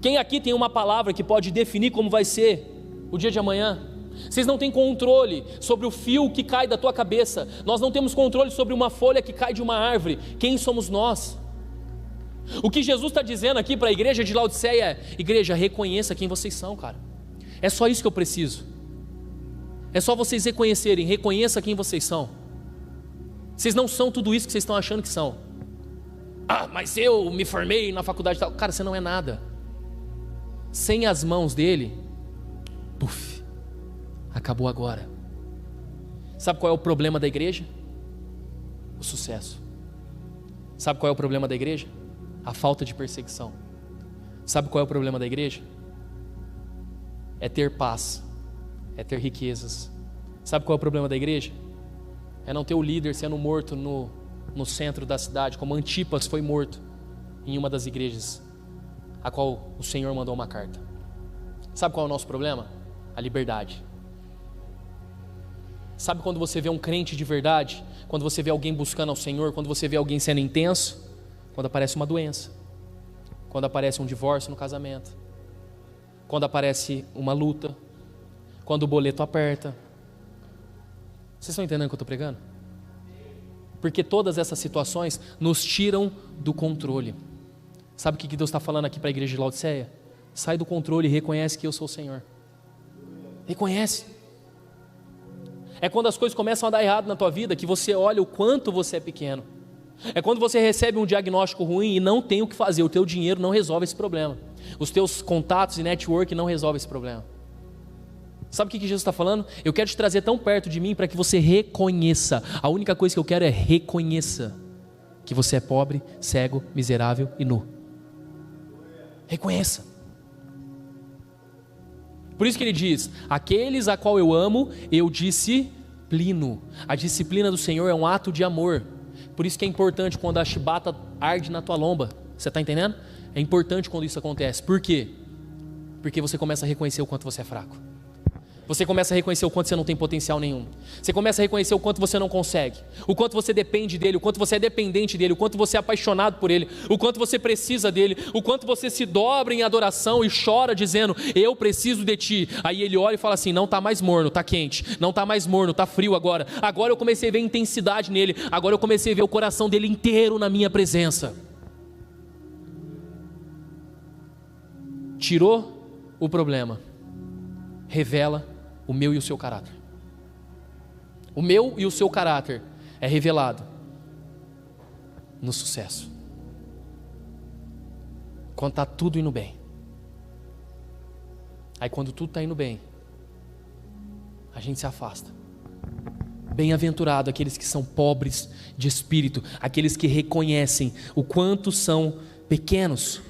Quem aqui tem uma palavra que pode definir como vai ser o dia de amanhã? Vocês não têm controle sobre o fio que cai da tua cabeça. Nós não temos controle sobre uma folha que cai de uma árvore. Quem somos nós? O que Jesus está dizendo aqui para a igreja de Laodiceia é: igreja, reconheça quem vocês são, cara. É só isso que eu preciso. É só vocês reconhecerem, reconheça quem vocês são. Vocês não são tudo isso que vocês estão achando que são. Ah, mas eu me formei na faculdade e tal. Cara, você não é nada. Sem as mãos dele, puf, acabou agora. Sabe qual é o problema da igreja? O sucesso. Sabe qual é o problema da igreja? A falta de perseguição. Sabe qual é o problema da igreja? É ter paz, é ter riquezas. Sabe qual é o problema da igreja? É não ter o líder sendo morto no centro da cidade, como Antipas foi morto em uma das igrejas a qual o Senhor mandou uma carta. Sabe qual é o nosso problema? A liberdade. Sabe quando você vê um crente de verdade, quando você vê alguém buscando ao Senhor, quando você vê alguém sendo intenso? Quando aparece uma doença, quando aparece um divórcio no casamento, quando aparece uma luta, quando o boleto aperta. Vocês estão entendendo o que eu estou pregando? Porque todas essas situações nos tiram do controle. Sabe o que Deus está falando aqui para a igreja de Laodiceia? Sai do controle e reconhece que eu sou o Senhor. Reconhece. É quando as coisas começam a dar errado na tua vida que você olha o quanto você é pequeno. É quando você recebe um diagnóstico ruim e não tem o que fazer. O teu dinheiro não resolve esse problema. Os teus contatos e network não resolvem esse problema. Sabe o que Jesus está falando? Eu quero te trazer tão perto de mim para que você reconheça. A única coisa que eu quero é reconheça que você é pobre, cego, miserável e nu. Reconheça. Por isso que ele diz: aqueles a qual eu amo, eu disciplino. A disciplina do Senhor é um ato de amor. Por isso que é importante quando a chibata arde na tua lomba. Você está entendendo? É importante quando isso acontece. Por quê? Porque você começa a reconhecer o quanto você é fraco. você começa a reconhecer o quanto você não tem potencial nenhum. Você começa a reconhecer o quanto você não consegue, o quanto você depende dele, o quanto você é dependente dele, o quanto você é apaixonado por ele, o quanto você precisa dele, o quanto você se dobra em adoração e chora dizendo: eu preciso de ti. Aí ele olha e fala assim: não está mais morno, está quente, não está mais morno, está frio agora. Agora eu comecei a ver intensidade nele, agora eu comecei a ver o coração dele inteiro na minha presença. Tirou o problema, revela o meu e o seu caráter. O meu e o seu caráter é revelado no sucesso, quando está tudo indo bem. Aí quando tudo está indo bem, a gente se afasta. Bem-aventurado aqueles que são pobres de espírito, aqueles que reconhecem o quanto são pequenos,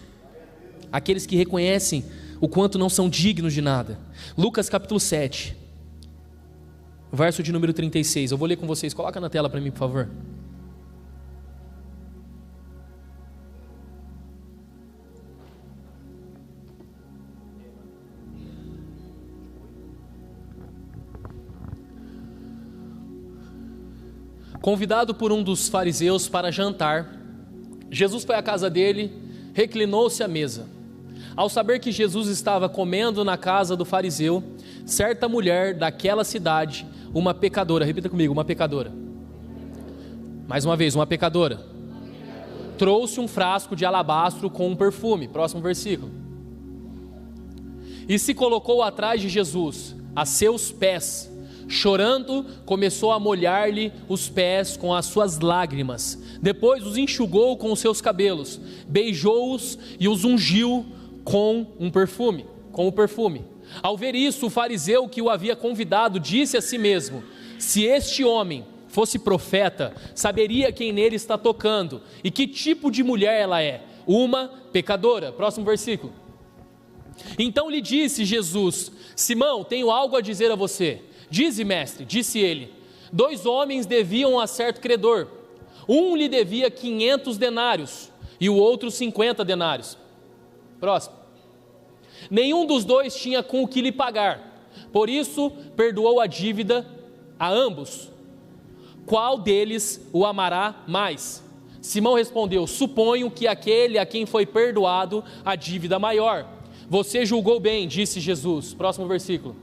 aqueles que reconhecem o quanto não são dignos de nada. Lucas capítulo 7, verso de número 36, eu vou ler com vocês, coloca na tela para mim, por favor. Convidado por um dos fariseus para jantar, Jesus foi à casa dele, reclinou-se à mesa. Ao saber que Jesus estava comendo na casa do fariseu, certa mulher daquela cidade, uma pecadora, repita comigo, uma pecadora. Mais uma vez, uma pecadora. Trouxe um frasco de alabastro com um perfume, próximo versículo. E se colocou atrás de Jesus, a seus pés. Chorando, começou a molhar-lhe os pés com as suas lágrimas. Depois os enxugou com os seus cabelos, beijou-os e os ungiu com o perfume. Ao ver isso, o fariseu que o havia convidado disse a si mesmo: se este homem fosse profeta, saberia quem nele está tocando e que tipo de mulher ela é, uma pecadora. Próximo versículo. Então lhe disse Jesus: Simão, tenho algo a dizer a você. Dize, mestre, disse ele. 2 homens deviam a certo credor. Um lhe devia 500 denários e o outro 50 denários. Próximo. Nenhum dos dois tinha com o que lhe pagar, por isso perdoou a dívida a ambos. Qual deles o amará mais? Simão respondeu: suponho que aquele a quem foi perdoado a dívida maior. Você julgou bem, disse Jesus. Próximo versículo.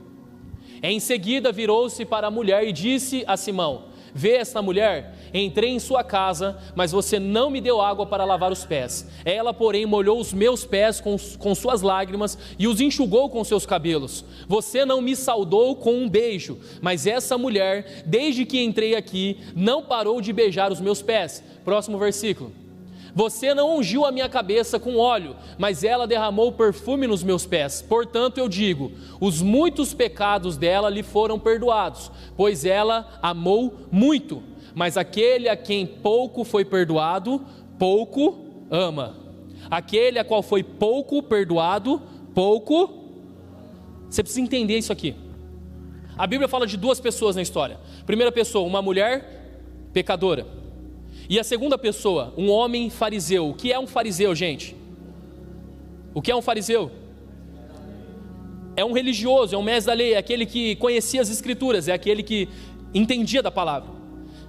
Em seguida virou-se para a mulher e disse a Simão: vê esta mulher? Entrei em sua casa, mas você não me deu água para lavar os pés. Ela, porém, molhou os meus pés com suas lágrimas e os enxugou com seus cabelos. Você não me saudou com um beijo, mas essa mulher, desde que entrei aqui, não parou de beijar os meus pés. Próximo versículo. Você não ungiu a minha cabeça com óleo, mas ela derramou perfume nos meus pés. Portanto eu digo, os muitos pecados dela lhe foram perdoados, pois ela amou muito. Mas aquele a quem pouco foi perdoado, pouco ama. Aquele a qual foi pouco perdoado, pouco... Você precisa entender isso aqui. A Bíblia fala de 2 pessoas na história. Primeira pessoa, uma mulher pecadora. E a segunda pessoa, um homem fariseu. O que é um fariseu, gente? O que é um fariseu? É um religioso, é um mestre da lei, é aquele que conhecia as escrituras, é aquele que entendia da palavra.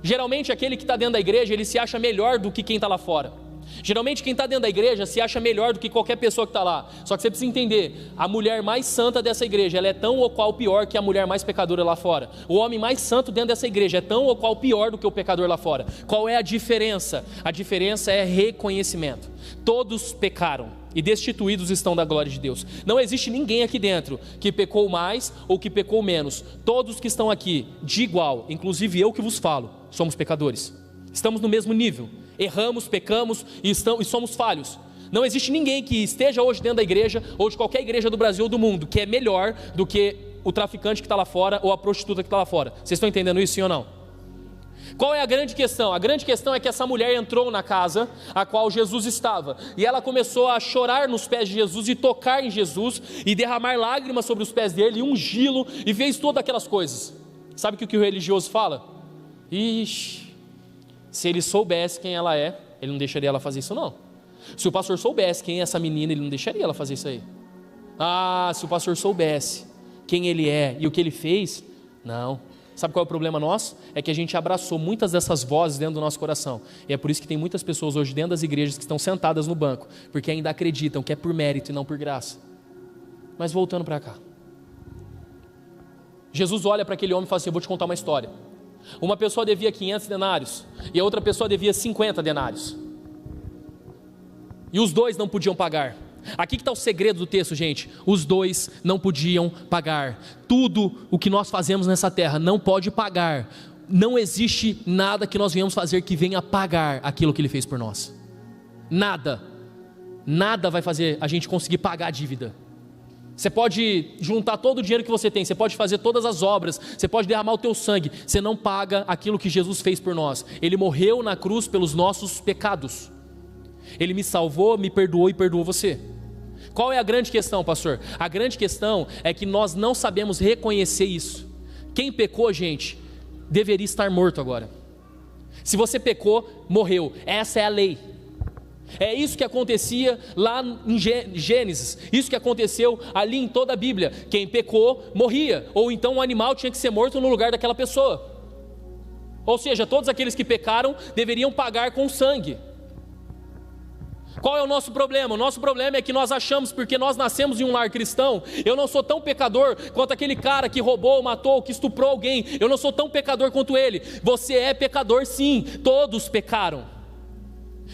Geralmente aquele que está dentro da igreja, ele se acha melhor do que quem está lá fora. Geralmente quem está dentro da igreja se acha melhor do que qualquer pessoa que está lá. Só que você precisa entender, a mulher mais santa dessa igreja, ela é tão ou qual pior que a mulher mais pecadora lá fora. O homem mais santo dentro dessa igreja é tão ou qual pior do que o pecador lá fora. Qual é a diferença? A diferença é reconhecimento. Todos pecaram e destituídos estão da glória de Deus. Não existe ninguém aqui dentro que pecou mais ou que pecou menos. Todos que estão aqui, de igual, inclusive eu que vos falo, somos pecadores. Estamos no mesmo nível. Erramos, pecamos e somos falhos. Não existe ninguém que esteja hoje dentro da igreja ou de qualquer igreja do Brasil ou do mundo que é melhor do que o traficante que está lá fora ou a prostituta que está lá fora. Vocês estão entendendo isso, sim ou não? Qual é a grande questão? A grande questão é que essa mulher entrou na casa a qual Jesus estava e ela começou a chorar nos pés de Jesus e tocar em Jesus e derramar lágrimas sobre os pés dele e ungí-lo e fez todas aquelas coisas. Sabe o que o religioso fala? Ixi, se ele soubesse quem ela é, ele não deixaria ela fazer isso não. Se o pastor soubesse quem é essa menina, ele não deixaria ela fazer isso aí. Ah, se o pastor soubesse quem Ele é e o que Ele fez, não. Sabe qual é o problema nosso? É que a gente abraçou muitas dessas vozes dentro do nosso coração. E é por isso que tem muitas pessoas hoje dentro das igrejas que estão sentadas no banco, porque ainda acreditam que é por mérito e não por graça. Mas voltando para cá. Jesus olha para aquele homem e fala assim: eu vou te contar uma história. Uma pessoa devia 500 denários e a outra pessoa devia 50 denários. E os dois não podiam pagar. Aqui que está o segredo do texto, gente. Os dois não podiam pagar. Tudo o que nós fazemos nessa terra não pode pagar. Não existe nada que nós venhamos fazer que venha pagar aquilo que Ele fez por nós. Nada. Nada vai fazer a gente conseguir pagar a dívida. Você pode juntar todo o dinheiro que você tem, você pode fazer todas as obras, você pode derramar o teu sangue, você não paga aquilo que Jesus fez por nós. Ele morreu na cruz pelos nossos pecados. Ele me salvou, me perdoou e perdoou você. Qual é a grande questão, pastor? A grande questão é que nós não sabemos reconhecer isso. Quem pecou, gente, deveria estar morto agora. Se você pecou, morreu. Essa é a lei. É isso que acontecia lá em Gênesis. Isso que aconteceu ali em toda a Bíblia. Quem pecou, morria. Ou então um animal tinha que ser morto no lugar daquela pessoa. Ou seja, todos aqueles que pecaram deveriam pagar com sangue. Qual é o nosso problema? O nosso problema é que nós achamos, porque nós nascemos em um lar cristão, eu não sou tão pecador quanto aquele cara que roubou, matou, que estuprou alguém. Eu não sou tão pecador quanto ele. Você é pecador sim, todos pecaram.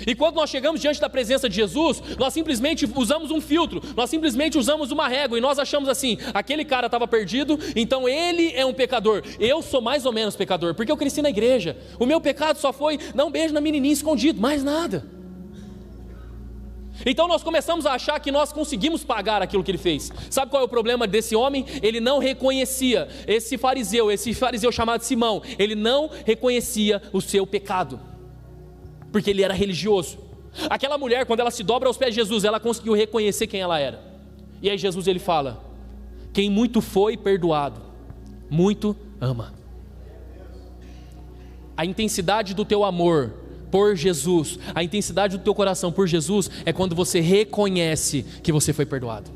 E quando nós chegamos diante da presença de Jesus, nós simplesmente usamos um filtro, nós simplesmente usamos uma régua e nós achamos assim: aquele cara estava perdido, então ele é um pecador. Eu sou mais ou menos pecador, porque eu cresci na igreja. O meu pecado só foi dar um beijo na menininha escondido, mais nada. Então nós começamos a achar que nós conseguimos pagar aquilo que ele fez. Sabe qual é o problema desse homem? Ele não reconhecia, esse fariseu chamado Simão, ele não reconhecia o seu pecado, porque ele era religioso. Aquela mulher, quando ela se dobra aos pés de Jesus, ela conseguiu reconhecer quem ela era. E aí Jesus ele fala: quem muito foi perdoado, muito ama. A intensidade do teu amor por Jesus, a intensidade do teu coração por Jesus é quando você reconhece que você foi perdoado.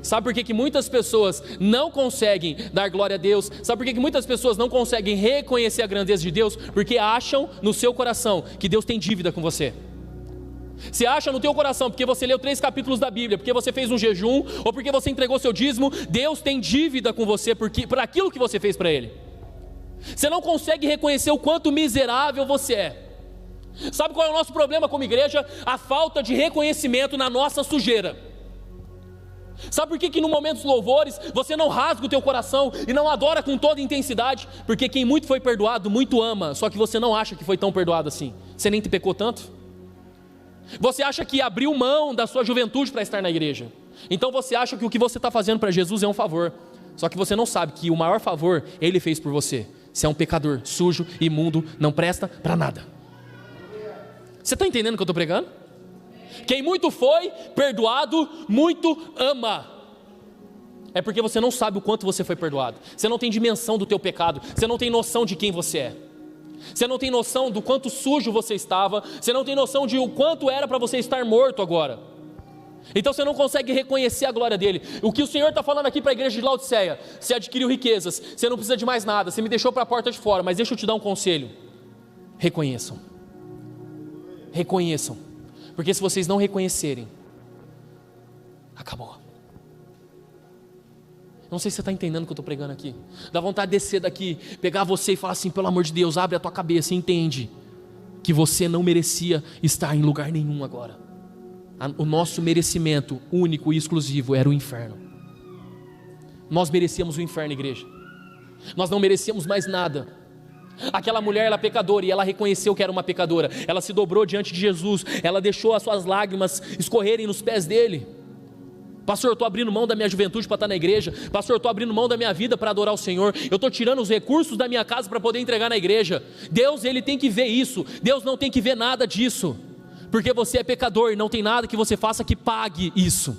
Sabe por que muitas pessoas não conseguem dar glória a Deus? Sabe por que muitas pessoas não conseguem reconhecer a grandeza de Deus? Porque acham no seu coração que Deus tem dívida com você. Você acha no teu coração, porque você leu 3 capítulos da Bíblia, porque você fez um jejum, ou porque você entregou seu dízimo, Deus tem dívida com você por aquilo que você fez para Ele. Você não consegue reconhecer o quanto miserável você é. Sabe qual é o nosso problema como igreja? A falta de reconhecimento na nossa sujeira. Sabe por que no momento dos louvores você não rasga o teu coração e não adora com toda intensidade? Porque quem muito foi perdoado, muito ama. Só que você não acha que foi tão perdoado assim. Você nem te pecou tanto. Você acha que abriu mão da sua juventude para estar na igreja. Então você acha que o que você está fazendo para Jesus é um favor. Só que você não sabe que o maior favor Ele fez por você. Você é um pecador, sujo, imundo, não presta para nada. Você está entendendo o que eu estou pregando? Quem muito foi perdoado, muito ama. É porque você não sabe o quanto você foi perdoado. Você não tem dimensão do teu pecado. Você não tem noção de quem você é. Você não tem noção do quanto sujo você estava. Você não tem noção de o quanto era para você estar morto agora. Então você não consegue reconhecer a glória dele. O que o Senhor está falando aqui para a igreja de Laodiceia: você adquiriu riquezas, você não precisa de mais nada, você me deixou para a porta de fora, mas deixa eu te dar um conselho: reconheçam. Reconheçam, porque se vocês não reconhecerem, acabou. Não sei se você está entendendo o que eu estou pregando aqui. Dá vontade de descer daqui, pegar você e falar assim: pelo amor de Deus, abre a tua cabeça e entende que você não merecia estar em lugar nenhum agora. O nosso merecimento único e exclusivo era o inferno. Nós merecíamos o inferno, igreja. Nós não merecíamos mais nada. Aquela mulher era pecadora e ela reconheceu que era uma pecadora. Ela se dobrou diante de Jesus. Ela deixou as suas lágrimas escorrerem nos pés dele. Pastor, eu estou abrindo mão da minha juventude para estar na igreja. Pastor, eu estou abrindo mão da minha vida para adorar o Senhor. Eu estou tirando os recursos da minha casa para poder entregar na igreja. Deus, Ele tem que ver isso. Deus não tem que ver nada disso. Porque você é pecador e não tem nada que você faça que pague isso.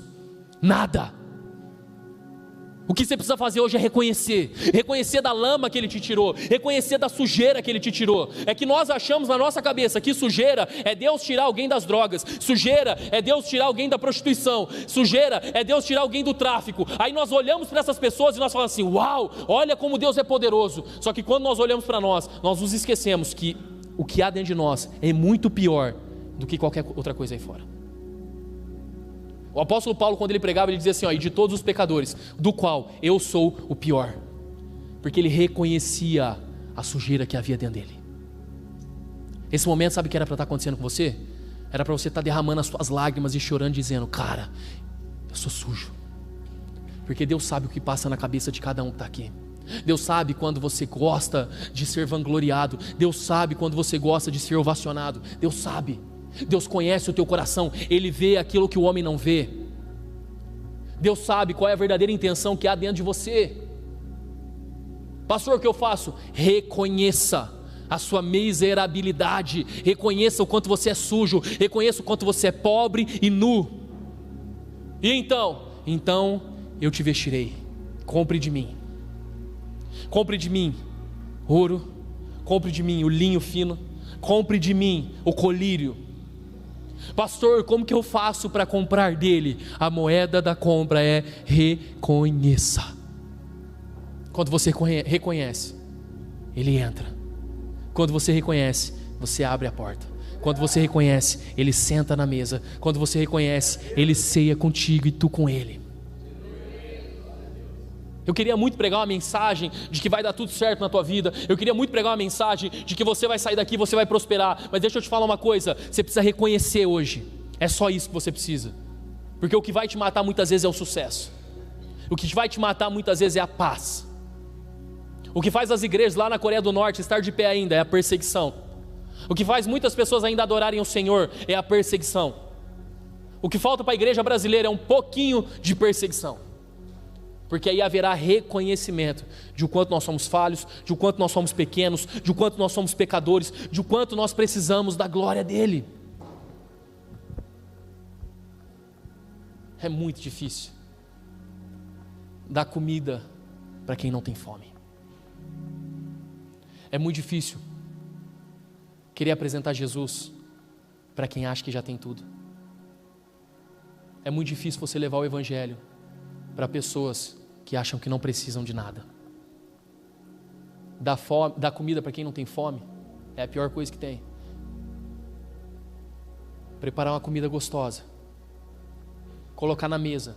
Nada. O que você precisa fazer hoje é reconhecer da lama que Ele te tirou, reconhecer da sujeira que Ele te tirou. É que nós achamos na nossa cabeça que sujeira é Deus tirar alguém das drogas, sujeira é Deus tirar alguém da prostituição, sujeira é Deus tirar alguém do tráfico. Aí nós olhamos para essas pessoas e nós falamos assim: uau, olha como Deus é poderoso. Só que quando nós olhamos para nós nos esquecemos que o que há dentro de nós é muito pior do que qualquer outra coisa aí fora. O apóstolo Paulo, quando ele pregava, ele dizia assim: ó, e de todos os pecadores, do qual eu sou o pior, porque ele reconhecia a sujeira que havia dentro dele. Esse momento, sabe o que era para estar acontecendo com você? Era para você estar derramando as suas lágrimas e chorando, dizendo: cara, eu sou sujo. Porque Deus sabe o que passa na cabeça de cada um que está aqui. Deus sabe quando você gosta de ser vangloriado, Deus sabe quando você gosta de ser ovacionado, Deus sabe. Deus conhece o teu coração, Ele vê aquilo que o homem não vê. Deus sabe qual é a verdadeira intenção que há dentro de você. Pastor, o que eu faço? Reconheça a sua miserabilidade, reconheça o quanto você é sujo, reconheça o quanto você é pobre e nu. E então eu te vestirei. Compre de mim ouro, compre de mim o linho fino, compre de mim o colírio. Pastor, como que eu faço para comprar dele? A moeda da compra é reconheça. Quando você reconhece, ele entra. Quando você reconhece, você abre a porta. Quando você reconhece, ele senta na mesa. Quando você reconhece, ele ceia contigo e tu com ele. Eu queria muito pregar uma mensagem de que vai dar tudo certo na tua vida. Eu queria muito pregar uma mensagem de que você vai sair daqui e você vai prosperar. Mas deixa eu te falar uma coisa, você precisa reconhecer hoje. É só isso que você precisa. Porque o que vai te matar muitas vezes é o sucesso. O que vai te matar muitas vezes é a paz. O que faz as igrejas lá na Coreia do Norte estar de pé ainda é a perseguição. O que faz muitas pessoas ainda adorarem o Senhor é a perseguição. O que falta para a igreja brasileira é um pouquinho de perseguição. Porque aí haverá reconhecimento de o quanto nós somos falhos, de o quanto nós somos pequenos, de o quanto nós somos pecadores, de o quanto nós precisamos da glória dEle. É muito difícil dar comida para quem não tem fome. É muito difícil querer apresentar Jesus para quem acha que já tem tudo. É muito difícil você levar o Evangelho para pessoas que acham que não precisam de nada. Dar comida para quem não tem fome é a pior coisa que tem. Preparar uma comida gostosa, colocar na mesa,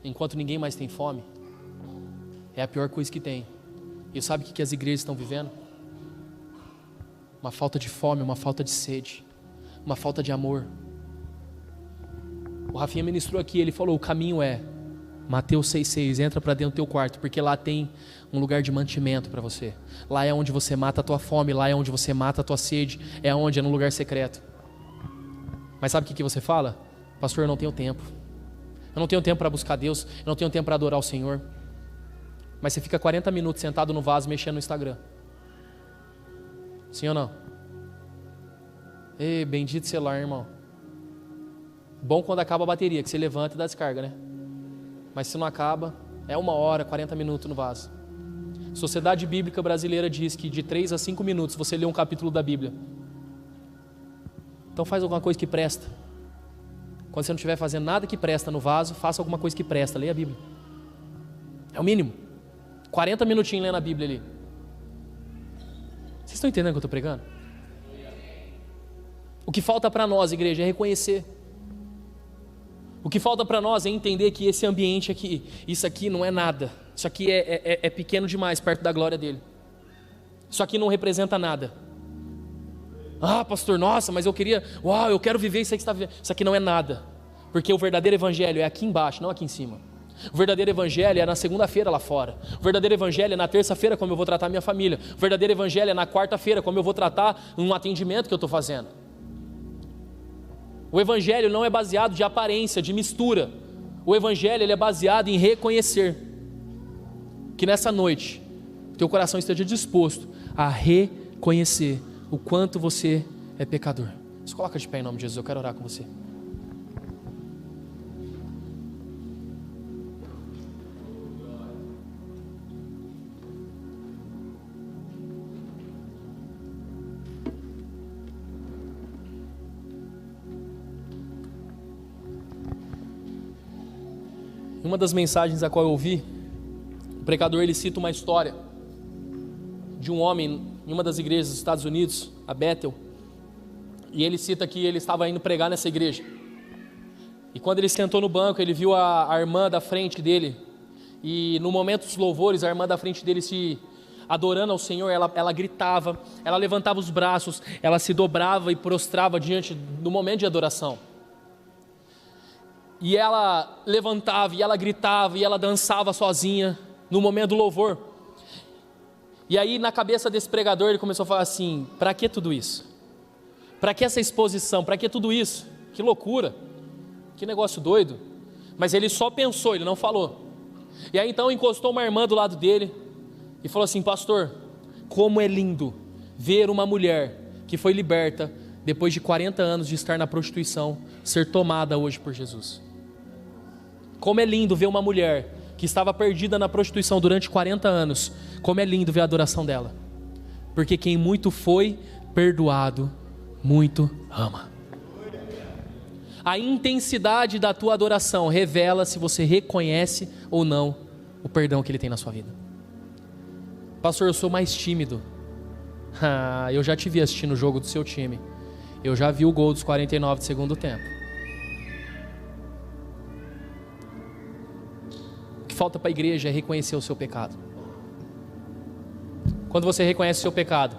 enquanto ninguém mais tem fome, é a pior coisa que tem. E sabe o que as igrejas estão vivendo? Uma falta de fome, uma falta de sede, uma falta de amor. O Rafinha ministrou aqui, ele falou: o caminho é Mateus 6,6, entra para dentro do teu quarto, porque lá tem um lugar de mantimento para você. Lá é onde você mata a tua fome, lá é onde você mata a tua sede, é onde? É no lugar secreto. Mas sabe o que você fala? Pastor, eu não tenho tempo. Eu não tenho tempo para buscar Deus, eu não tenho tempo para adorar o Senhor. Mas você fica 40 minutos sentado no vaso mexendo no Instagram. Sim ou não? Ei, bendito celular, irmão. Bom quando acaba a bateria, que você levanta e dá descarga, né? Mas se não acaba, é 1 hora, 40 minutos no vaso. Sociedade Bíblica Brasileira diz que de 3 a 5 minutos você lê um capítulo da Bíblia. Então faz alguma coisa que presta. Quando você não estiver fazendo nada que presta no vaso, faça alguma coisa que presta, leia a Bíblia. É o mínimo. 40 minutinhos lendo a Bíblia ali. Vocês estão entendendo o que eu estou pregando? O que falta para nós, igreja, é reconhecer. O que falta para nós é entender que esse ambiente aqui, isso aqui não é nada. Isso aqui é pequeno demais perto da glória dele. Isso aqui não representa nada. Ah, pastor, nossa, mas eu quero viver isso aí que você está vivendo. Isso aqui não é nada. Porque o verdadeiro evangelho é aqui embaixo, não aqui em cima. O verdadeiro evangelho é na segunda-feira lá fora. O verdadeiro evangelho é na terça-feira, como eu vou tratar minha família. O verdadeiro evangelho é na quarta-feira, como eu vou tratar um atendimento que eu estou fazendo. O evangelho não é baseado de aparência, de mistura. O evangelho ele é baseado em reconhecer. Que nessa noite, teu coração esteja disposto a reconhecer o quanto você é pecador. Se coloca de pé em nome de Jesus, eu quero orar com você. Em uma das mensagens a qual eu ouvi, o pregador ele cita uma história de um homem em uma das igrejas dos Estados Unidos, a Bethel, e ele cita que ele estava indo pregar nessa igreja. E quando ele sentou no banco, ele viu a irmã da frente dele, e no momento dos louvores, a irmã da frente dele se adorando ao Senhor, ela gritava, ela levantava os braços, ela se dobrava e prostrava diante do momento de adoração. E ela levantava, e ela gritava, e ela dançava sozinha no momento do louvor. E aí na cabeça desse pregador ele começou a falar assim: para que tudo isso? Para que essa exposição? Para que tudo isso? Que loucura, que negócio doido. Mas ele só pensou, ele não falou. E aí então encostou uma irmã do lado dele e falou assim: pastor, como é lindo ver uma mulher que foi liberta depois de 40 anos de estar na prostituição, ser tomada hoje por Jesus. Como é lindo ver uma mulher que estava perdida na prostituição durante 40 anos, como é lindo ver a adoração dela. Porque quem muito foi perdoado, muito ama. A intensidade da tua adoração revela se você reconhece ou não o perdão que Ele tem na sua vida. Pastor, eu sou mais tímido. Eu já te vi assistindo o jogo do seu time. Eu já vi o gol dos 49 do segundo tempo. O que falta para a igreja é reconhecer o seu pecado. Quando você reconhece o seu pecado,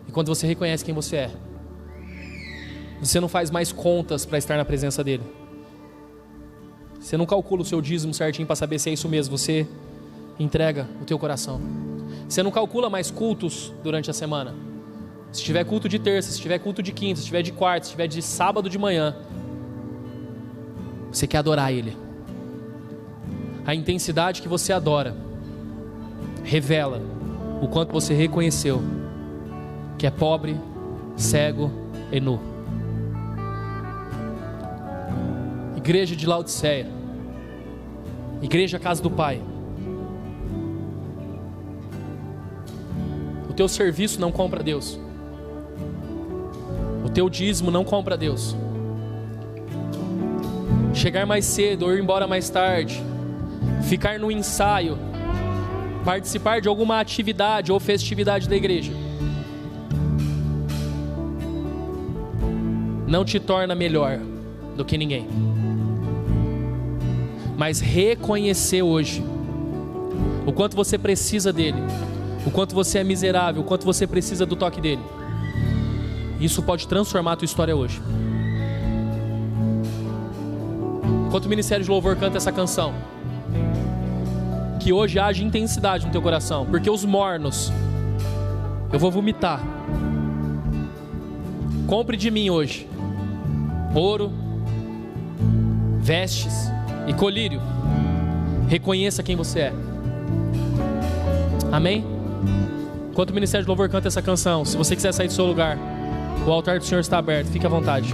e quando você reconhece quem você é, você não faz mais contas para estar na presença dele. Você não calcula o seu dízimo certinho para saber se é isso mesmo. Você entrega o teu coração. Você não calcula mais cultos durante a semana. Se tiver culto de terça, se tiver culto de quinta, se tiver de quarta, se tiver de sábado de manhã, você quer adorar Ele. A intensidade que você adora revela o quanto você reconheceu que é pobre, cego e nu. Igreja de Laodiceia, igreja Casa do Pai, o teu serviço não compra Deus, o teu dízimo não compra Deus. Chegar mais cedo ou ir embora mais tarde, ficar no ensaio, participar de alguma atividade ou festividade da igreja, não te torna melhor do que ninguém. Mas reconhecer hoje o quanto você precisa dele, o quanto você é miserável, o quanto você precisa do toque dele, isso pode transformar a tua história hoje. Enquanto o Ministério de Louvor canta essa canção, que hoje haja intensidade no teu coração, porque os mornos eu vou vomitar. Compre de mim hoje ouro, vestes e colírio. Reconheça quem você é. Amém? Enquanto o Ministério de Louvor canta essa canção, se você quiser sair do seu lugar, o altar do Senhor está aberto, fique à vontade.